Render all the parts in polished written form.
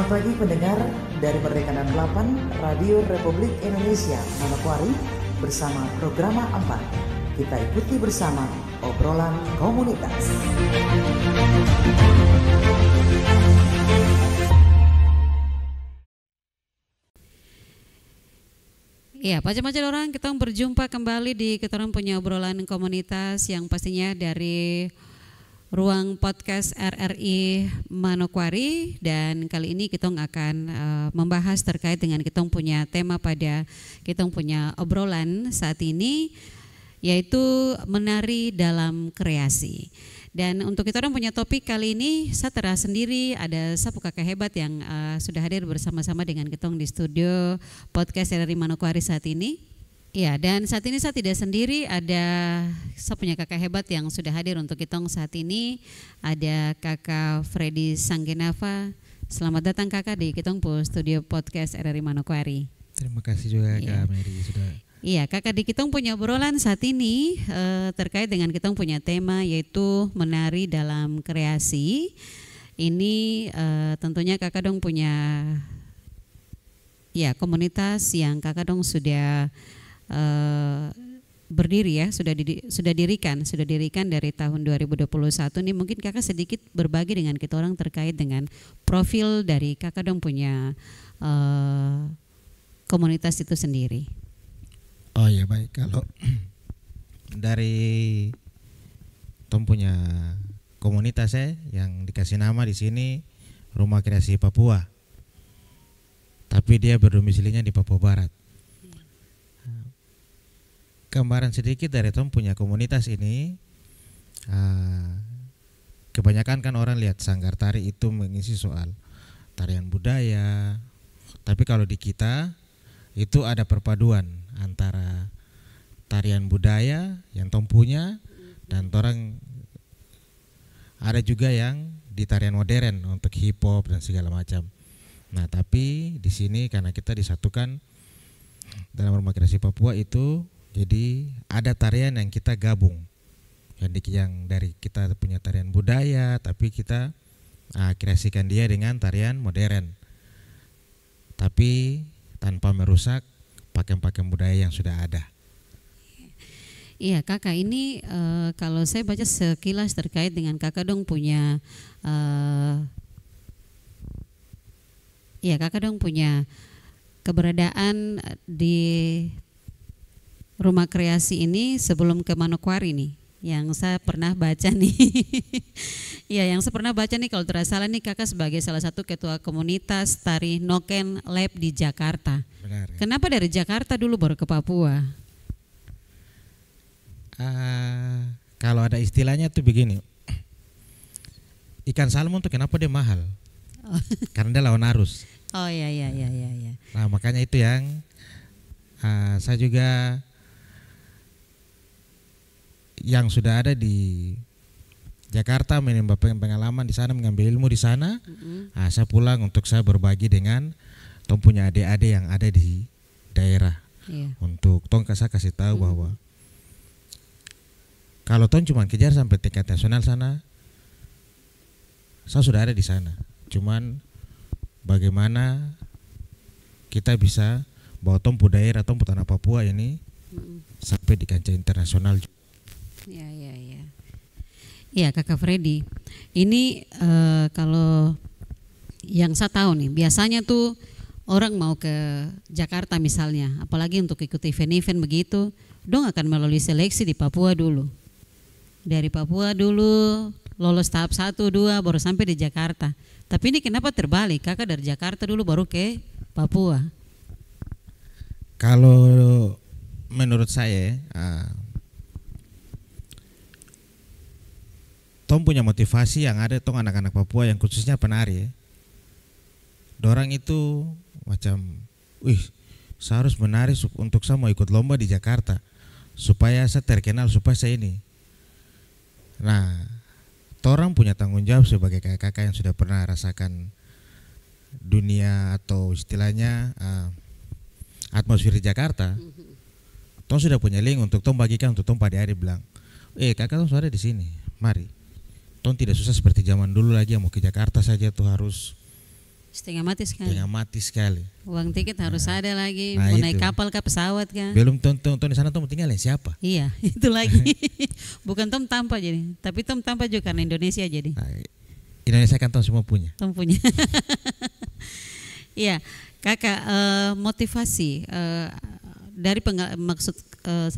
Selamat pagi pendengar dari Merdeka 68 Radio Republik Indonesia Manokwari bersama Programa 4. Kita ikuti bersama obrolan komunitas. Ya, macam-macam orang kita berjumpa kembali di kita punya obrolan komunitas yang pastinya dari ruang podcast RRI Manokwari, dan kali ini kita akan membahas terkait dengan kita punya tema pada kita punya obrolan saat ini, yaitu menari dalam kreasi. Dan untuk kita orang punya topik kali ini, saya terasa sendiri ada sapu kakak hebat yang sudah hadir bersama-sama dengan kita di studio podcast RRI Manokwari saat ini. Ya, dan saat ini saya tidak sendiri, ada saya punya kakak hebat yang sudah hadir untuk kita saat ini. Ada kakak Freddy Sanggenava. Selamat datang kakak di kita studio podcast RRI Manokwari. Terima kasih juga Kak Mary sudah. Iya, kakak di kita punya obrolan saat ini terkait dengan kita punya tema yaitu menari dalam kreasi. Ini tentunya kakak dong punya komunitas yang kakak dong sudah berdiri ya, sudah didirikan dari tahun 2021 nih. Mungkin kakak sedikit berbagi dengan kita orang terkait dengan profil dari kakak dong punya komunitas itu sendiri. Oh ya baik, kalau dari Tom punya komunitas yang dikasih nama di sini Rumah Kreasi Papua, tapi dia berdomisilinya di Papua Barat. Gambaran sedikit dari Tom punya komunitas ini, kebanyakan kan orang lihat sanggar tari itu mengisi soal tarian budaya, tapi kalau di kita itu ada perpaduan antara tarian budaya yang Tom punya dan orang ada juga yang di tarian modern untuk hip hop dan segala macam. Nah, tapi di sini karena kita disatukan dalam Rumah Kreasi Papua itu, jadi ada tarian yang kita gabung, yang dari kita punya tarian budaya, tapi kita kreasikan dia dengan tarian modern, tapi tanpa merusak pakaian-pakaian budaya yang sudah ada. Iya kakak, ini kalau saya baca sekilas terkait dengan kakak dong punya kakak dong punya keberadaan di Rumah Kreasi ini sebelum ke Manokwari nih, yang saya pernah baca nih. Ya, yang saya pernah baca nih, kalau tidak salah nih kakak sebagai salah satu ketua komunitas tari Noken Lab di Jakarta. Benar. Kenapa dari Jakarta dulu baru ke Papua? Kalau ada istilahnya tuh begini, ikan salmon tuh kenapa dia mahal? Karena dia lawan arus. Oh iya. Nah makanya itu yang saya juga yang sudah ada di Jakarta menimba pengalaman di sana, mengambil ilmu di sana. Saya pulang untuk saya berbagi dengan Tom punya adik-adik yang ada di daerah. Untuk Tom saya kasih tahu bahwa kalau Tom cuma kejar sampai tingkat nasional sana, saya sudah ada di sana. Cuman bagaimana kita bisa bawa Tom pu daerah, Tom pu tanah Papua ini sampai di kancah internasional. Iya kakak Freddy, ini kalau yang saya tahu nih, biasanya tuh orang mau ke Jakarta misalnya, apalagi untuk ikut event-event begitu, dong akan melalui seleksi di Papua dulu. Dari Papua dulu lolos tahap 1, 2 baru sampai di Jakarta. Tapi ini kenapa terbalik, kakak dari Jakarta dulu baru ke Papua? Kalau menurut saya Tom punya motivasi yang ada Tom anak-anak Papua yang khususnya penari. Dorang itu macam, saya harus menari untuk saya mau ikut lomba di Jakarta supaya saya terkenal, supaya saya ini. Nah, orang punya tanggung jawab sebagai kakak-kakak yang sudah pernah rasakan dunia atau istilahnya atmosfer di Jakarta. Tom sudah punya link untuk Tom bagikan untuk Tom pada hari bilang, kakak Tom sudah ada di sini, mari. Tom tidak susah seperti zaman dulu lagi yang mau ke Jakarta saja tuh harus Setengah mati sekali. Setengah mati sekali. Uang tiket harus ada lagi. Nah, Mau naik itu. kapal kah, pesawat kah? Belum tonton di sana Tom tinggalin siapa? Iya, itu lagi. Bukan Tom tanpa jadi, tapi Tom tanpa juga karena Indonesia jadi. Nah, Indonesia kan Tom semua punya. Tom punya. Iya, kakak, motivasi dari maksud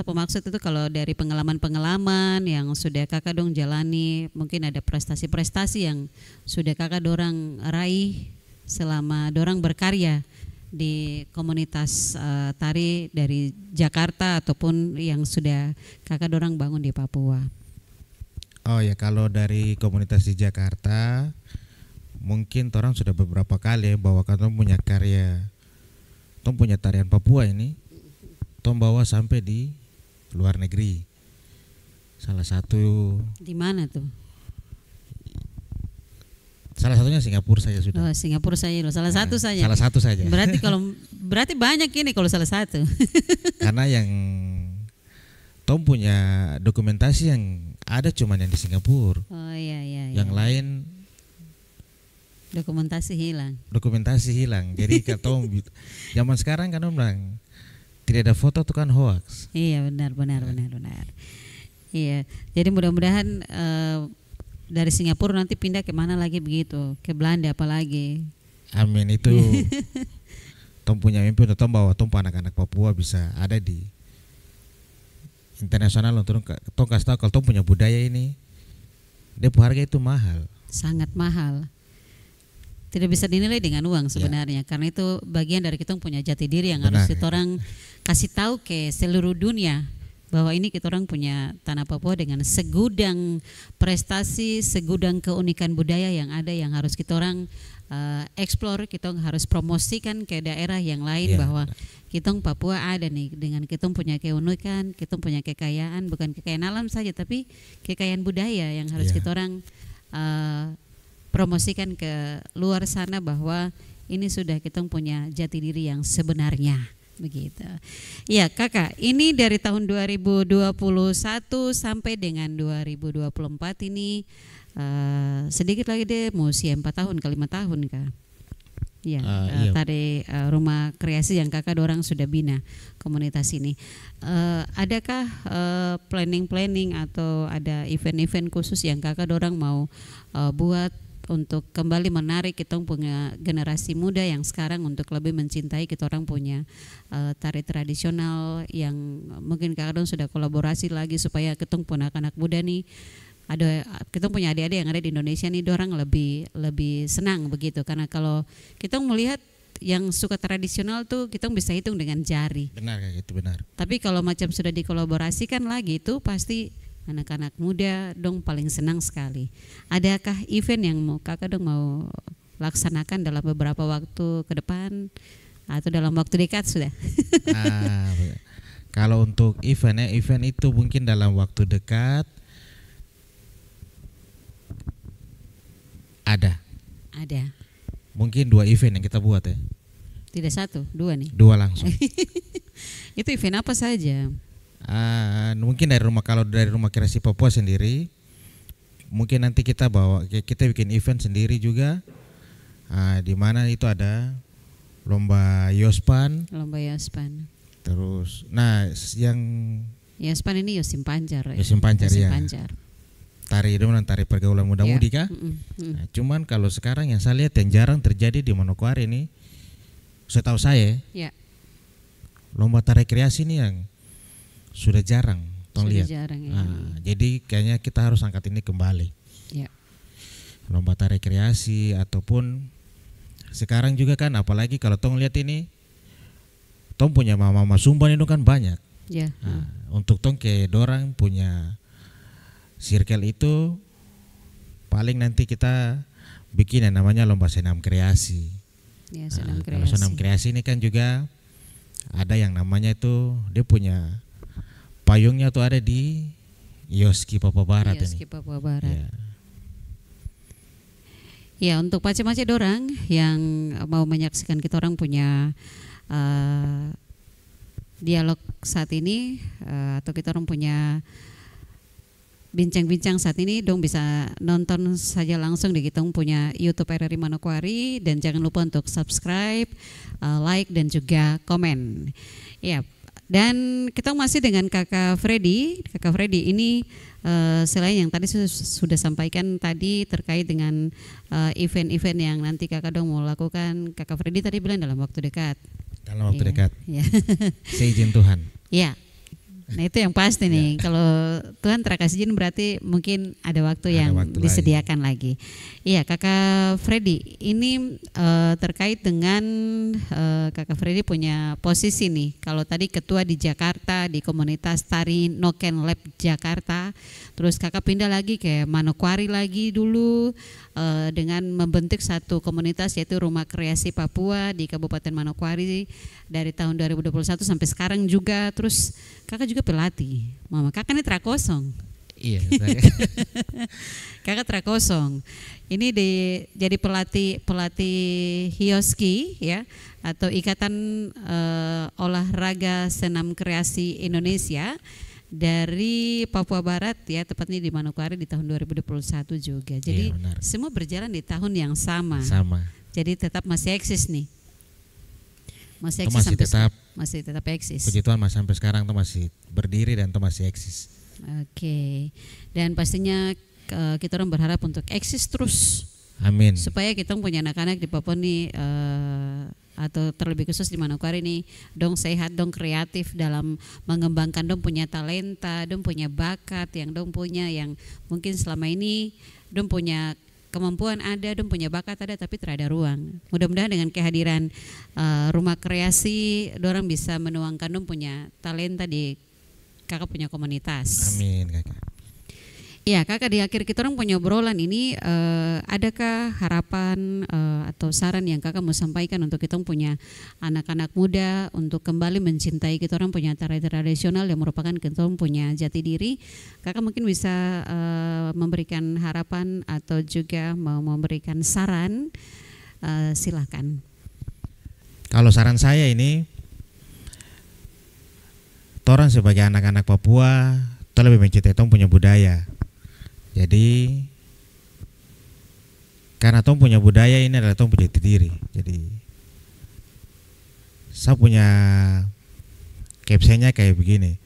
maksud itu kalau dari pengalaman-pengalaman yang sudah kakak dong jalani, mungkin ada prestasi-prestasi yang sudah kakak dorang raih selama dorang berkarya di komunitas tari dari Jakarta ataupun yang sudah kakak dorang bangun di Papua. Oh ya, kalau dari komunitas di Jakarta mungkin orang sudah beberapa kali bawa Tom punya karya, Tom punya tarian Papua ini Tom bawa sampai di luar negeri. Salah satu Di mana tuh? Salah satunya Singapura saja sudah. Oh, Singapura saja loh, salah satu saja. Salah satu saja. Berarti banyak ini kalau salah satu. Karena yang Tom punya dokumentasi yang ada cuman yang di Singapura. Oh iya. Yang lain dokumentasi hilang. Jadi kalau Tom zaman sekarang kan Tom bilang tidak ada foto tuh kan hoax. Iya benar. Iya, jadi mudah-mudahan dari Singapura nanti pindah ke mana lagi begitu, ke Belanda apalagi. Amin, itu Tom punya mimpi untuk Tom bawa Tom anak-anak Papua bisa ada di internasional untuk Tom kasih tahu kalau Tom punya budaya ini, dia harga itu mahal. Sangat mahal. Tidak bisa dinilai dengan uang sebenarnya, karena itu bagian dari kita punya jati diri yang harus kita orang kasih tahu ke seluruh dunia bahwa ini kita orang punya tanah Papua dengan segudang prestasi, segudang keunikan budaya yang ada yang harus kita orang explore, kita harus promosikan ke daerah yang lain bahwa kita Papua ada nih dengan kita punya keunikan, kita punya kekayaan, bukan kekayaan alam saja tapi kekayaan budaya yang harus kita orang promosikan ke luar sana bahwa ini sudah kita punya jati diri yang sebenarnya. Begitu. Ya kakak, ini dari tahun 2021 sampai dengan 2024 ini sedikit lagi deh mau usia 4 tahun ke 5 tahun kak. Ya, tadi rumah kreasi yang kakak dorang sudah bina komunitas ini. Adakah planning atau ada event-event khusus yang kakak dorang mau buat untuk kembali menarik kita punya generasi muda yang sekarang untuk lebih mencintai kita orang punya tari tradisional yang mungkin kadang sudah kolaborasi lagi supaya kita punya anak muda nih ada kita punya adik-adik yang ada di Indonesia nih dorang lebih senang begitu karena kalau kita melihat yang suka tradisional tuh kita bisa hitung dengan jari. Benar kayak gitu benar. Tapi kalau macam sudah dikolaborasikan lagi itu pasti anak-anak muda dong paling senang sekali. Adakah event yang kakak dong mau laksanakan dalam beberapa waktu ke depan atau dalam waktu dekat sudah? Kalau untuk event itu mungkin dalam waktu dekat ada. Mungkin 2 event yang kita buat ya. Tidak 1, 2 nih. 2 langsung. Itu event apa saja? Mungkin kalau dari rumah kreasi Papua sendiri mungkin nanti kita bikin event sendiri juga di mana itu ada lomba Yospan terus yang Yospan ini Yosim Pancar ya. Tari pergaulan muda-mudi kah? Nah, cuman kalau sekarang yang saya lihat yang jarang terjadi di Manokwari ini setahu saya lomba tari kreasi ini yang sudah jarang lihat. Jadi kayaknya kita harus angkat ini kembali. Lomba tari kreasi ataupun sekarang juga kan apalagi kalau tong lihat ini tong punya mama Sumban itu kan banyak. Untuk tong ke dorang punya circle itu paling nanti kita bikin yang namanya lomba senam kreasi. Kalau senam kreasi ini kan juga ada yang namanya itu dia punya payungnya tuh ada di Yoski Papua Barat ini. Ya untuk pace-pace dorang yang mau menyaksikan kita orang punya dialog saat ini atau kita orang punya bincang-bincang saat ini dong bisa nonton saja langsung di kita punya YouTube RRI Manokwari, dan jangan lupa untuk subscribe, like dan juga komen. Ya, dan kita masih dengan Kakak Freddy. Kakak Freddy ini selain yang tadi sudah sampaikan tadi terkait dengan event-event yang nanti Kakak dong mau lakukan, Kakak Freddy tadi bilang dalam waktu dekat. Dalam waktu dekat. Ya. Seizin Tuhan. Ya. Nah itu yang pasti nih, kalau Tuhan terkasih izin berarti mungkin ada waktu yang disediakan lagi. Iya Kakak Freddy, ini terkait dengan Kakak Freddy punya posisi nih, kalau tadi ketua di Jakarta di komunitas Tari Noken Lab Jakarta, terus Kakak pindah lagi ke Manokwari lagi dulu dengan membentuk satu komunitas yaitu Rumah Kreasi Papua di Kabupaten Manokwari dari tahun 2021 sampai sekarang juga, terus Kakak juga pelatih. Mama Kakak ini trakosong. Iya. Kakak trakosong. Ini jadi pelatih hioski ya, atau Ikatan Olahraga Senam Kreasi Indonesia dari Papua Barat ya, tepatnya di Manokwari di tahun 2021 juga. Jadi semua berjalan di tahun yang sama. Jadi tetap masih eksis nih. Masih tetap eksis. Puji Tuhan masih sampai sekarang tuh masih berdiri dan tuh masih eksis. Oke. Dan pastinya kita orang berharap untuk eksis terus. Amin. Supaya kita punya anak-anak di Papua nih atau terlebih khusus di Manokwari nih dong sehat, dong kreatif dalam mengembangkan dong punya talenta, dong punya bakat yang dong punya, yang mungkin selama ini dong punya kemampuan ada, dong punya bakat ada, tapi terada ruang. Mudah-mudahan dengan kehadiran Rumah Kreasi, dorang bisa menuangkan dong punya talenta di Kakak punya komunitas. Amin Kakak. Ya Kakak, di akhir kita orang punya obrolan ini, adakah harapan atau saran yang Kakak mau sampaikan untuk kita punya anak-anak muda untuk kembali mencintai kita orang punya tari tradisional yang merupakan kita orang punya jati diri? Kakak mungkin bisa memberikan harapan atau juga mau memberikan saran, silakan. Kalau saran saya ini, orang sebagai anak-anak Papua, kita lebih mencintai tong punya budaya. Jadi karena tong punya budaya ini adalah tong punya jati diri. Jadi saya punya captionnya kayak begini.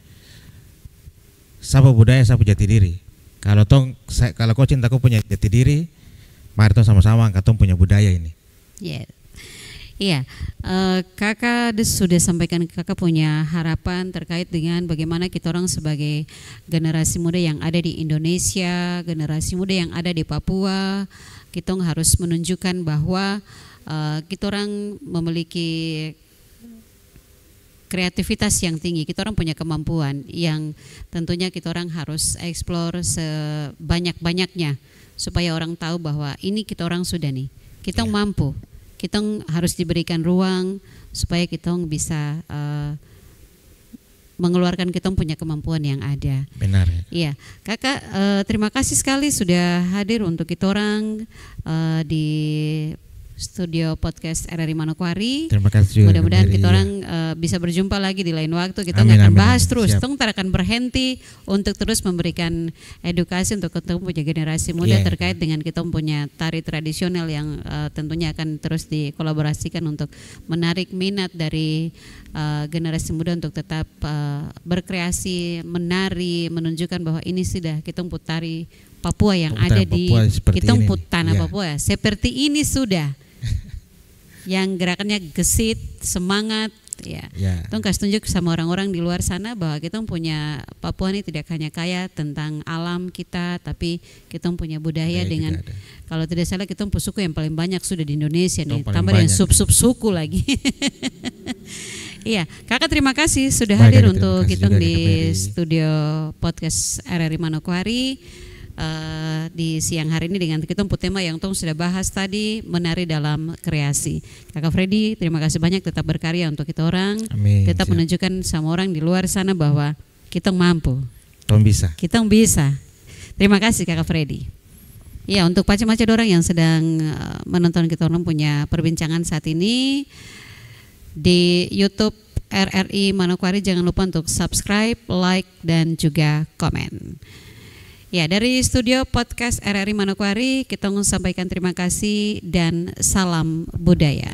Saya budaya, saya punya jati diri. Kalau kau cinta kau punya jati diri, mari tong sama-sama angkat tong punya budaya ini. Yeah. Iya, Kakak sudah sampaikan Kakak punya harapan terkait dengan bagaimana kita orang sebagai generasi muda yang ada di Indonesia, generasi muda yang ada di Papua, kita harus menunjukkan bahwa kita orang memiliki kreativitas yang tinggi, kita orang punya kemampuan yang tentunya kita orang harus eksplor sebanyak-banyaknya supaya orang tahu bahwa ini kita orang sudah nih, kita mampu. Kita harus diberikan ruang supaya kita bisa mengeluarkan kita punya kemampuan yang ada. Benar. Iya, Kakak terima kasih sekali sudah hadir untuk kita orang di studio podcast RRI Manokwari. Terima kasih. Mudah-mudahan kita orang bisa berjumpa lagi di lain waktu. Kita akan bahas terus. Kita akan berhenti untuk terus memberikan edukasi untuk kita punya generasi muda terkait dengan kita punya tari tradisional yang tentunya akan terus dikolaborasikan untuk menarik minat dari generasi muda untuk tetap berkreasi, menari, menunjukkan bahwa ini sudah kita tari Papua yang ada di kita tanah Papua. Seperti ini sudah. Yang gerakannya gesit, semangat, ya. Tong kasih tunjuk sama orang-orang di luar sana bahwa kita punya Papua ini tidak hanya kaya tentang alam kita, tapi kita punya budaya dengan kalau tidak salah kita punya suku yang paling banyak sudah di Indonesia nih, tambah dengan sub-sub suku lagi. Iya, Kakak terima kasih sudah hadir untuk kita di studio podcast RRI Manokwari. Di siang hari ini dengan kita tema yang Tong sudah bahas tadi, menari dalam kreasi. Kakak Freddy terima kasih banyak, tetap berkarya untuk kita orang. Amin. Tetap menunjukkan sama orang di luar sana bahwa kita mampu, kita bisa. Terima kasih Kakak Freddy. Ya, untuk pace-pace orang yang sedang menonton kita orang punya perbincangan saat ini di YouTube RRI Manokwari, jangan lupa untuk subscribe, like dan juga komen. Ya, dari studio podcast RRI Manokwari kita mau sampaikan terima kasih dan salam budaya.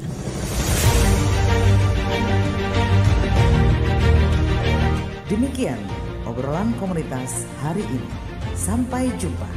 Demikian obrolan komunitas hari ini. Sampai jumpa.